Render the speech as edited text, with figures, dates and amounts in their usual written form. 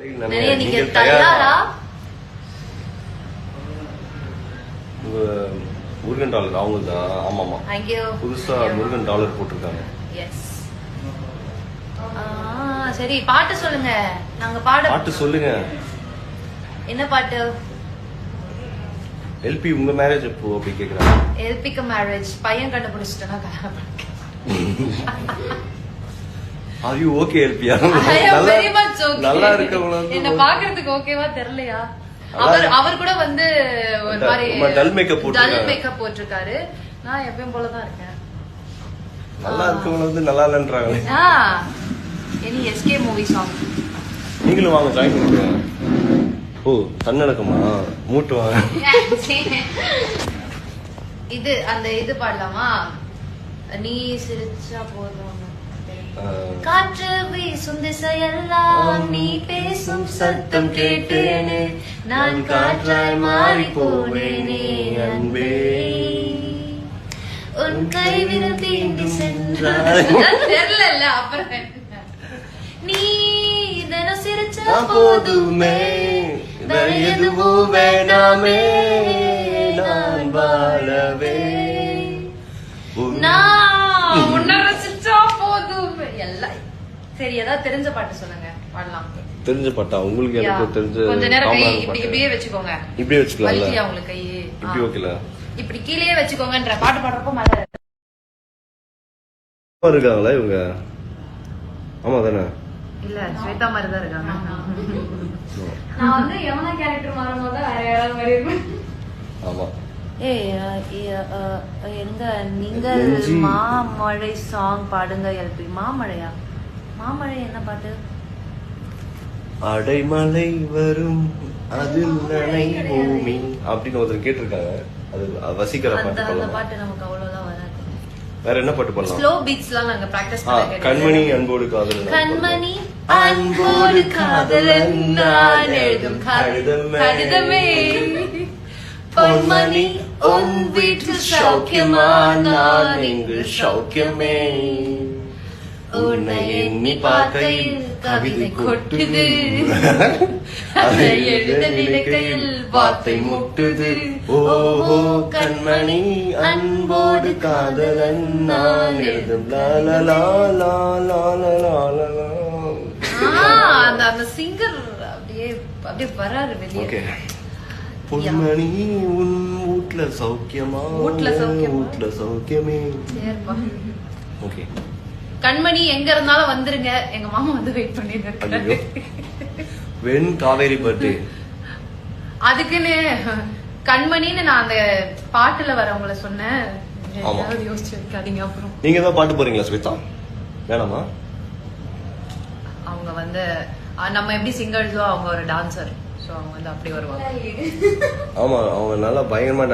நீங்க தயாரா? முருகன் டாலர் அவங்க தான். ஆமாமா, புதுசா முருகன் டாலர் போட்டிருக்காங்க. சரி, பாட்டு சொல்லுங்க. நாங்க பாட்டு சொல்லுங்க. என்ன பாட்டு? எல்பி உங்க மேரேஜ் எப்போ அப்படி கேக்குறாங்க. எல்பிக்கு மேரேஜ் பையன் கண்டுபிடிச்சிட்டேன்னா Are you okay, எல்பியா? நல்லா இருக்கவங்க என்ன பாக்குறதுக்கு ஓகேவா தெரியலையா? அவர் கூட வந்து ஒரு மாதிரி டல் மேக்கப் போட்டிருக்காரு. நான் எப்பவும் போலதான் இருக்கேன். நல்லா இருக்கவங்க வந்து நல்லா இல்லன்றாங்க. எனி எஸ்கே மூவி சாங் நீங்களும் வாங்க, ஜாயின் பண்ணுங்க. ஓ, தன்னடக்கமா? மூட்டு வாங்க. இது அந்த இது பாடலாமா? நீ சிரிச்சா போதும். காற்று வீசும் திசையெல்லாம் நீ பேசும் சத்தம் கேட்டேனே, நான் காற்றாய் மாறி போனேனே அன்பே, உன் கைவிரல் தீண்டி சென்றாய். தெரியல அப்புறம் நீ தினம் சிரிச்சா போதுமே, எதுவோ வேணாமே நான் வாழவே, நான் உன்னை ரசிச்சா போதும். எல்லாம் சரி, ஏதாவது தெரிஞ்ச பாட்டு சொல்லுங்க, பாடலாம். தெரிஞ்ச பாட்டா? உங்களுக்கு எனக்கு தெரிஞ்ச கொஞ்ச நேரம் கை இப்படியே வச்சுக்கோங்க. இப்படியே வச்சுக்கலாம். வலிக்கியா உங்களுக்கு கை? இப்படி ஓகேல, இப்படி கீழே வச்சுக்கோங்கன்ற பாட்டு பாடுறப்ப மேல இருக்காங்களா இவங்க? ஆமா தானே? இல்ல, ஸ்வேதா மாதிரி தான் இருக்காங்க. நான் வந்து யமுனா கேரக்டர் மாறும்போது வேற யாராவது மாதிரி இருப்பேன். ஆமா. எங்க நீங்கள் மாமழை சாங் பாடுங்க எல்பி. மாமழையா? மாமழை என்ன பாட்டு? அடைமழை வரும் அதில் நனை பூமி அப்படின்னு ஒருத்தர் கேட்டிருக்காங்க. அது வசிக்கிற பாட்டு. அந்த பாட்டு நமக்கு அவ்வளவுதான் வராது. வேற என்ன பாட்டு பண்ணலாம்? ஸ்லோ பீட்ஸ்லாம் நாங்க பிராக்டிஸ் பண்ண. கண்மணி அன்போடு காதலன். கண்மணி அன்போடு காதலன் நான் எழுதும் கடிதமே, பொன்மணி உன் வீட்டில் சௌக்கியமா நான் இங்கு சௌக்கியமே, உன்னை எண்ணி பார்க்கையில் கவிதை கொட்டுது, அதை எழுத நினைக்கையில் வார்த்தை முட்டுது. ஓஹோ கண்மணி அன்போடு காதலன் நான் எழுதும் அந்த சிங்கர் அப்படியே அப்படியே வராரு வெளியே. பொன்மணி உன் வீட்ல சௌக்கியமா? வீட்ல சௌக்கியமே. ஓகே. கண்மணி எங்க இருந்தாலும் வந்துருங்க, எங்க மாமா வந்து வெயிட் பண்ணிட்டு இருக்காரு. வென் காவேரி பர்த்டே அதுக்குன்னு கண்மணின்னு நான் அந்த பாட்டுல வரவங்கள சொன்னேன். யோசிச்சு வைக்காதீங்க. அப்புறம் நீங்க தான் பாட்டு போறீங்களா ஸ்வேதா? வேணாமா? அவங்க வந்து நம்ம எப்படி சிங்கர்ஸோ அவங்க ஒரு டான்சர், சோ அவங்க வந்து அப்படி வருவாங்க. ஆமா, அவங்க நல்லா பயங்கரமா